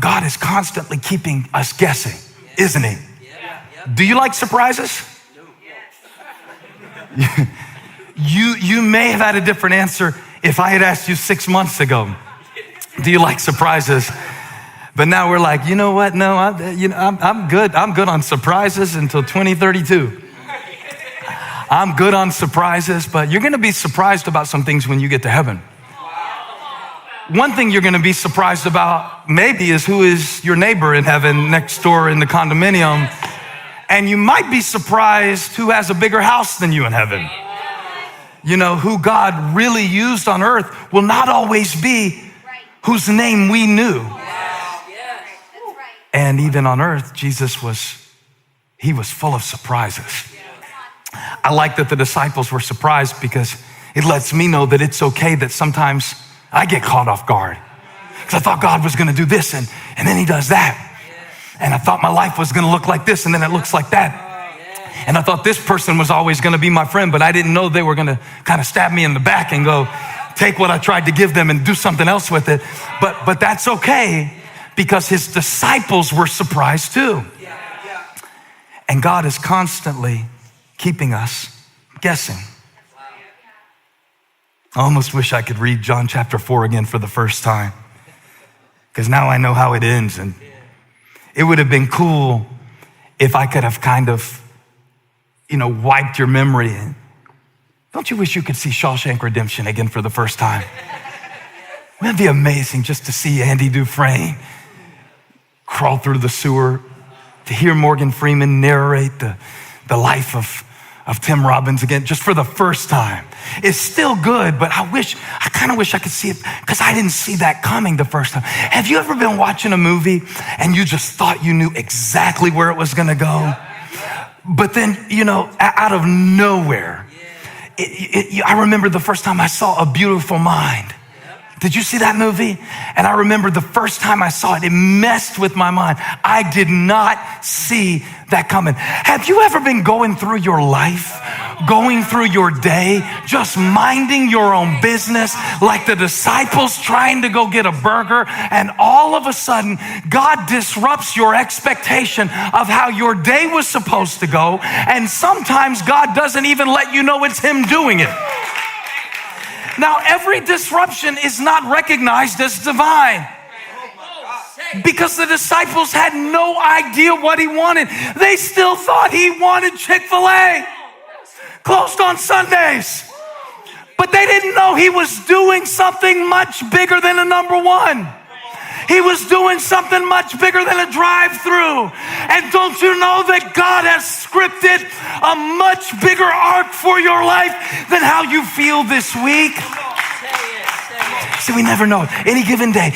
God is constantly keeping us guessing, isn't he? Do you like surprises? You may have had a different answer if I had asked you 6 months ago, do you like surprises? But now we're like, you know what? No, I'm good. I'm good on surprises until 2032. I'm good on surprises, but you're going to be surprised about some things when you get to heaven. One thing you're going to be surprised about maybe is who is your neighbor in heaven next door in the condominium. And you might be surprised who has a bigger house than you in heaven. You know, who God really used on earth will not always be whose name we knew. And even on earth, Jesus was full of surprises. I like that the disciples were surprised because it lets me know that it's okay that sometimes I get caught off guard. Because I thought God was gonna do this and then he does that. And I thought my life was gonna look like this and then it looks like that. And I thought this person was always gonna be my friend, but I didn't know they were gonna kind of stab me in the back and go, take what I tried to give them and do something else with it. But that's okay because his disciples were surprised too. And God is constantly keeping us guessing. I almost wish I could read John chapter 4 again for the first time, because now I know how it ends. And it would have been cool if I could have kind of, wiped your memory. Don't you wish you could see Shawshank Redemption again for the first time? Wouldn't it be amazing just to see Andy Dufresne crawl through the sewer, to hear Morgan Freeman narrate the life of Tim Robbins again, just for the first time. It's still good, but I kind of wish I could see it because I didn't see that coming the first time. Have you ever been watching a movie and you just thought you knew exactly where it was going to go? But then, out of nowhere, I remember the first time I saw A Beautiful Mind. Did you see that movie? And I remember the first time I saw it, it messed with my mind. I did not see that coming. Have you ever been going through your life, going through your day, just minding your own business, like the disciples trying to go get a burger, and all of a sudden, God disrupts your expectation of how your day was supposed to go, and sometimes God doesn't even let you know it's him doing it. Now, every disruption is not recognized as divine because the disciples had no idea what he wanted. They still thought he wanted Chick-fil-A, closed on Sundays. But they didn't know he was doing something much bigger than a number one. He was doing something much bigger than a drive-through. And don't you know that God has scripted a much bigger arc for your life than how you feel this week? See, we never know. Any given day,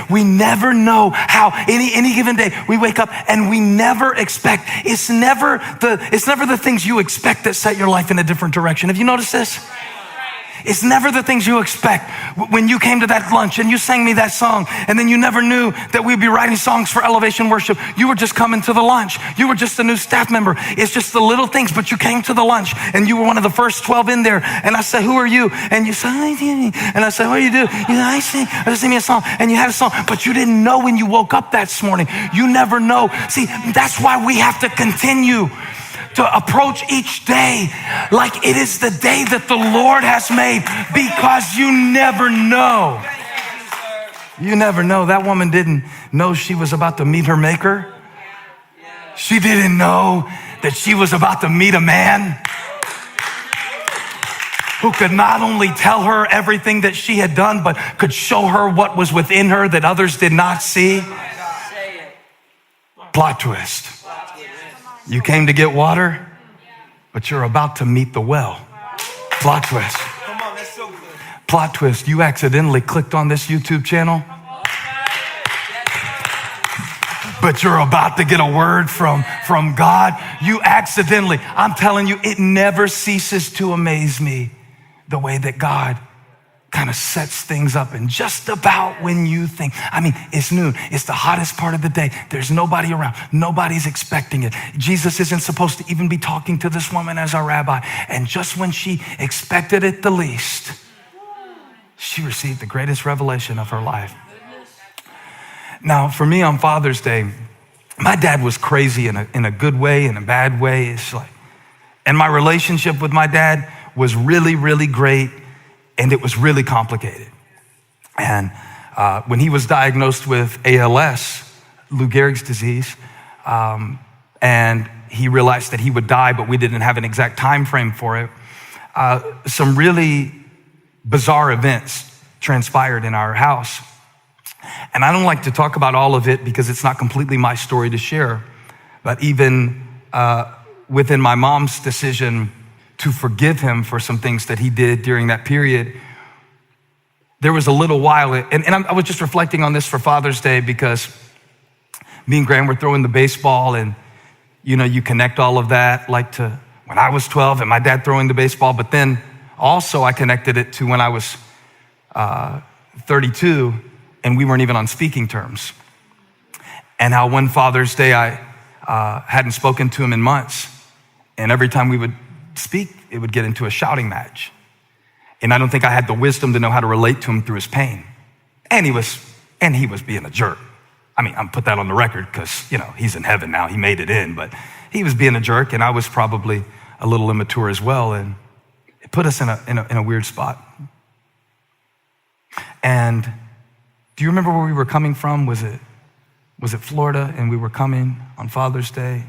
we never know how any given day we wake up and we never expect. It's never the things you expect that set your life in a different direction. Have you noticed this? It's never the things you expect. When you came to that lunch and you sang me that song, and then you never knew that we'd be writing songs for Elevation Worship. You were just coming to the lunch. You were just a new staff member. It's just the little things, but you came to the lunch and you were one of the first 12 in there. And I said, who are you? And you said, and I said, what do you do? You said, I sing me a song. And you had a song, but you didn't know when you woke up this morning. You never know. See, that's why we have to continue to approach each day like it is the day that the Lord has made, because you never know. You never know. That woman didn't know she was about to meet her maker. She didn't know that she was about to meet a man who could not only tell her everything that she had done, but could show her what was within her that others did not see. Plot twist. You came to get water, but you're about to meet the well. Plot twist. Come on, that's so good. Plot twist. You accidentally clicked on this YouTube channel, but you're about to get a word from God. You accidentally, I'm telling you, it never ceases to amaze me the way that God kind of sets things up, and just about when you think, it's noon, it's the hottest part of the day, there's nobody around, nobody's expecting it. Jesus isn't supposed to even be talking to this woman as our rabbi, and just when she expected it the least, she received the greatest revelation of her life. Now, for me on Father's Day, my dad was crazy in a good way, in a bad way. And my relationship with my dad was really, really great, and it was really complicated. And when he was diagnosed with ALS, Lou Gehrig's disease, and he realized that he would die, but we didn't have an exact time frame for it, some really bizarre events transpired in our house. And I don't like to talk about all of it because it's not completely my story to share, but even within my mom's decision to forgive him for some things that he did during that period, there was a little while, and I was just reflecting on this for Father's Day because me and Graham were throwing the baseball, and you connect all of that like to when I was 12 and my dad throwing the baseball, but then also I connected it to when I was 32 and we weren't even on speaking terms. And how one Father's Day I hadn't spoken to him in months, and every time we would speak, it would get into a shouting match. And I don't think I had the wisdom to know how to relate to him through his pain. And he was being a jerk. I mean, I'm put that on the record because, he's in heaven now. He made it in, but he was being a jerk, and I was probably a little immature as well. And it put us in a weird spot. And do you remember where we were coming from? Was it Florida? And we were coming on Father's Day,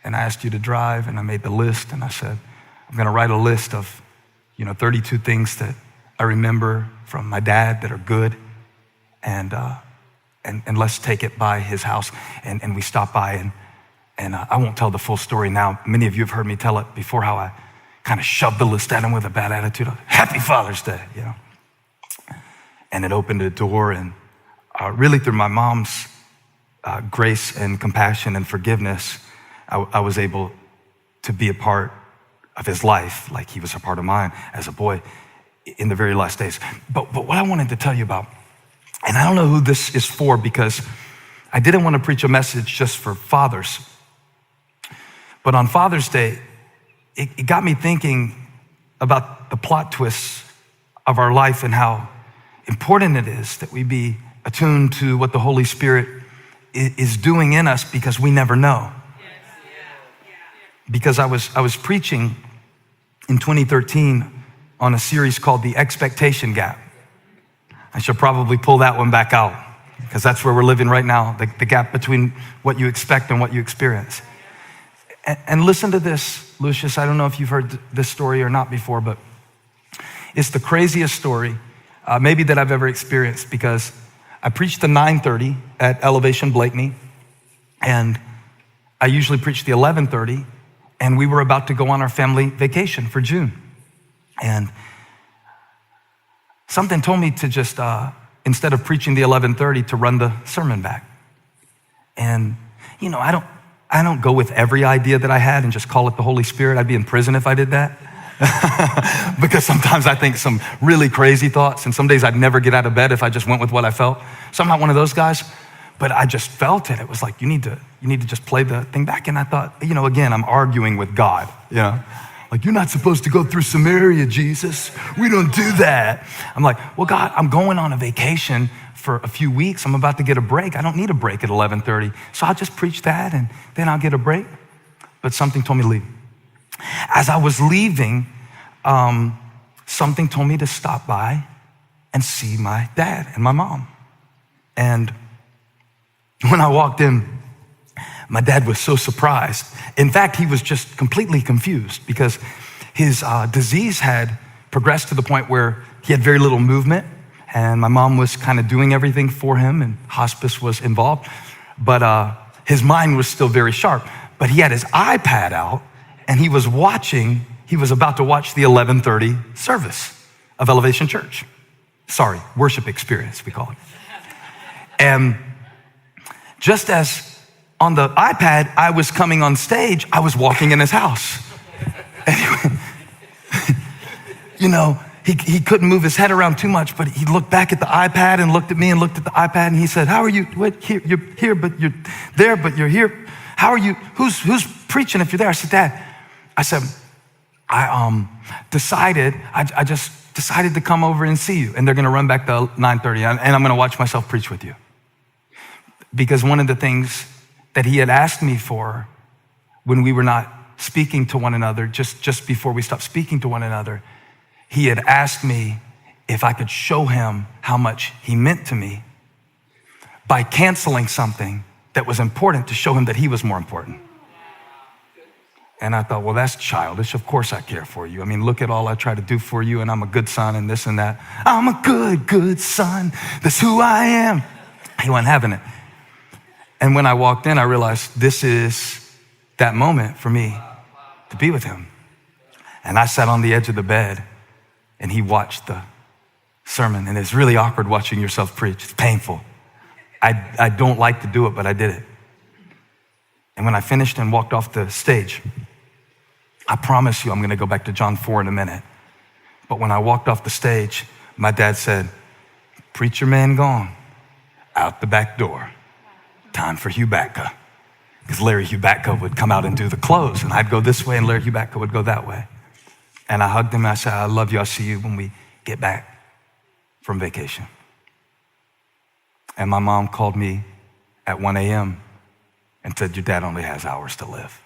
and I asked you to drive, and I made the list, and I said, I'm gonna write a list of 32 things that I remember from my dad that are good, and let's take it by his house. And we stopped by, and I won't tell the full story now. Many of you have heard me tell it before, how I kind of shoved the list at him with a bad attitude. Happy Father's Day, And it opened a door, and really through my mom's grace and compassion and forgiveness, I was able to be a part of his life like he was a part of mine as a boy in the very last days. But what I wanted to tell you about, and I don't know who this is for because I didn't want to preach a message just for fathers, but on Father's Day, it got me thinking about the plot twists of our life and how important it is that we be attuned to what the Holy Spirit is doing in us, because we never know. Because I was preaching in 2013 on a series called The Expectation Gap. I should probably pull that one back out because that's where we're living right now, the gap between what you expect and what you experience. And listen to this, Lucius. I don't know if you've heard this story or not before, but it's the craziest story maybe that I've ever experienced, because I preached the 9:30 at Elevation Blakeney, and I usually preach the 11:30, and we were about to go on our family vacation for June. And something told me to just, instead of preaching the 11:30, to run the sermon back. And, I don't go with every idea that I had and just call it the Holy Spirit. I'd be in prison if I did that. Because sometimes I think some really crazy thoughts, and some days I'd never get out of bed if I just went with what I felt. So I'm not one of those guys, but I just felt it. It was like, you need to just play the thing back. And I thought, again, I'm arguing with God, like, you're not supposed to go through Samaria, Jesus. We don't do that. I'm like, well, God, I'm going on a vacation for a few weeks. I'm about to get a break. I don't need a break at 11:30. So I'll just preach that, and then I'll get a break. But something told me to leave. As I was leaving, something told me to stop by and see my dad and my mom. And when I walked in, my dad was so surprised. In fact, he was just completely confused because his disease had progressed to the point where he had very little movement, and my mom was kind of doing everything for him, and hospice was involved. But his mind was still very sharp. But he had his iPad out, and he was about to watch the 11:30 service of Elevation Church. Sorry, worship experience, we call it. And just as on the iPad I was coming on stage, I was walking in his house. Anyway, he couldn't move his head around too much, but he looked back at the iPad and looked at me and looked at the iPad, and he said, how are you? Wait, you're here, but you're there, but you're here. How are you? Who's preaching if you're there? I said, Dad. I said, I just decided to come over and see you, and they're gonna run back to 9:30, and I'm gonna watch myself preach with you. Because one of the things that he had asked me for when we were not speaking to one another, just before we stopped speaking to one another, he had asked me if I could show him how much he meant to me by canceling something that was important to show him that he was more important. And I thought, well, that's childish. Of course I care for you. I mean, look at all I try to do for you, and I'm a good son and this and that. I'm a good son. That's who I am. He wasn't having it. And when I walked in, I realized this is that moment for me to be with him. And I sat on the edge of the bed and he watched the sermon. And it's really awkward watching yourself preach. It's painful. I don't like to do it, but I did it. And when I finished and walked off the stage, I promise you I'm gonna go back to John 4 in a minute. But when I walked off the stage, my dad said, "Preacher man gone, out the back door. Time for Hubatka." Because Larry Hubatka would come out and do the close, and I'd go this way and Larry Hubatka would go that way. And I hugged him and I said, "I love you, I'll see you when we get back from vacation." And my mom called me at 1 a.m. and said, "Your dad only has hours to live.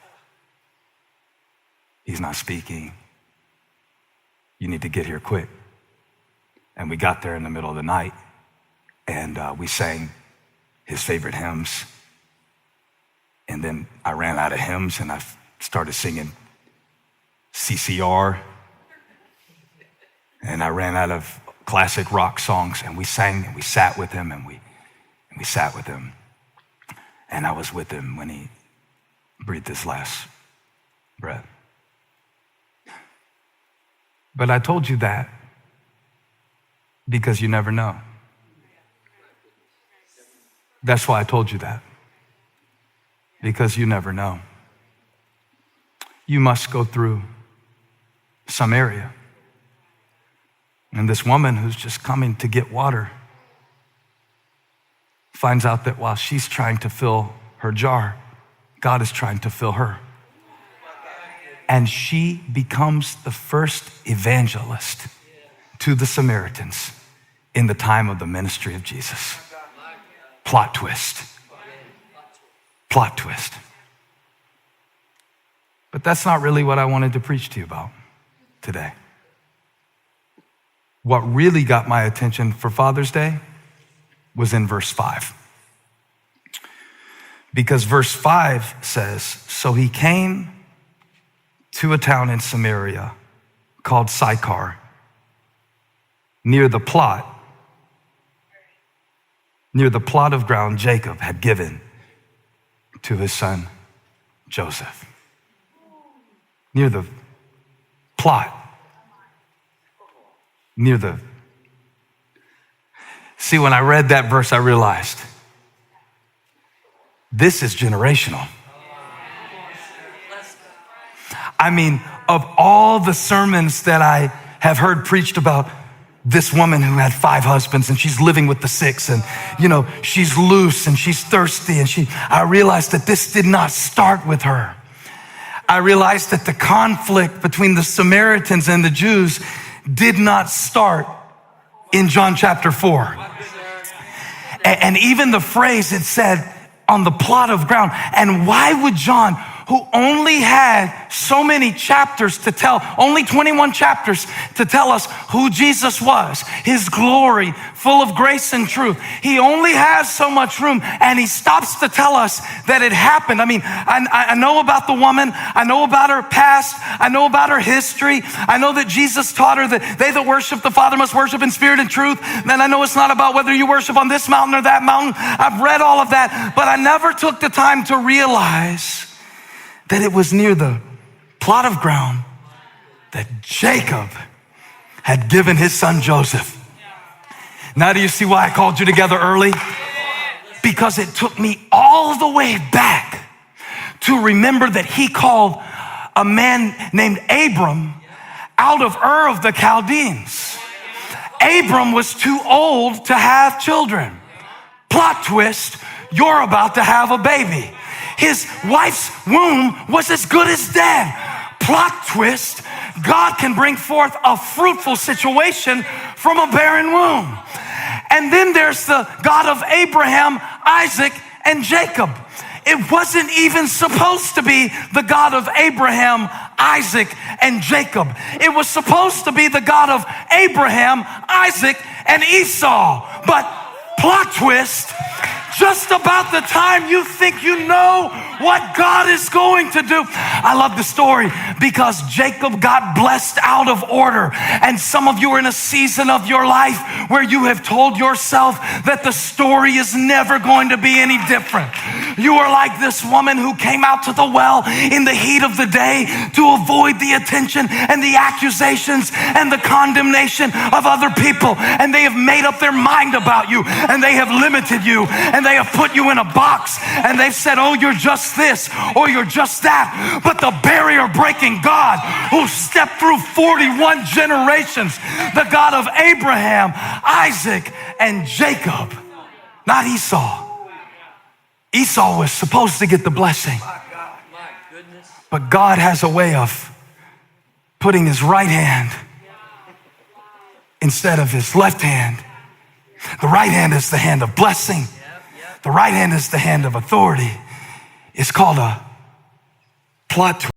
He's not speaking. You need to get here quick." And we got there in the middle of the night and we sang his favorite hymns. And then I ran out of hymns and I started singing CCR. And I ran out of classic rock songs, and we sang and we sat with him and we sat with him. And I was with him when he breathed his last breath. But I told you that because you never know. That's why I told you that. Because you never know. You must go through some area. And this woman who's just coming to get water finds out that while she's trying to fill her jar, God is trying to fill her. And she becomes the first evangelist to the Samaritans in the time of the ministry of Jesus. Plot twist. Plot twist. But that's not really what I wanted to preach to you about today. What really got my attention for Father's Day was in verse 5. Because verse 5 says, "So he came to a town in Samaria called Sychar, near the plot of ground Jacob had given to his son Joseph." Near the plot. See, when I read that verse, I realized this is generational. I mean, of all the sermons that I have heard preached about this woman who had 5 husbands and she's living with the 6 and, she's loose and she's thirsty I realized that this did not start with her. I realized that the conflict between the Samaritans and the Jews did not start in John chapter 4. And even the phrase, it said, on the plot of ground. And why would John, who only had so many chapters to tell, only 21 chapters to tell us who Jesus was, his glory, full of grace and truth. He only has so much room, and he stops to tell us that it happened. I mean, I know about the woman. I know about her past. I know about her history. I know that Jesus taught her that they that worship the Father must worship in spirit and truth. Then I know it's not about whether you worship on this mountain or that mountain. I've read all of that, but I never took the time to realize that it was near the plot of ground that Jacob had given his son Joseph. Now do you see why I called you together early? Because it took me all the way back to remember that he called a man named Abram out of Ur of the Chaldeans. Abram was too old to have children. Plot twist, you're about to have a baby. His wife's womb was as good as dead. Plot twist, God can bring forth a fruitful situation from a barren womb. And then there's the God of Abraham, Isaac, and Jacob. It wasn't even supposed to be the God of Abraham, Isaac, and Jacob. It was supposed to be the God of Abraham, Isaac, and Esau. But plot twist, just about the time you think you know what God is going to do. I love the story because Jacob got blessed out of order. And some of you are in a season of your life where you have told yourself that the story is never going to be any different. You are like this woman who came out to the well in the heat of the day to avoid the attention and the accusations and the condemnation of other people. And they have made up their mind about you, and they have limited you, and they have put you in a box, and they've said, oh, you're just this or you're just that. But the barrier breaking God who stepped through 41 generations, the God of Abraham, Isaac, and Jacob, not Esau. Esau was supposed to get the blessing, but God has a way of putting his right hand instead of his left hand. The right hand is the hand of blessing. The right hand is the hand of authority. It's called a plot twist.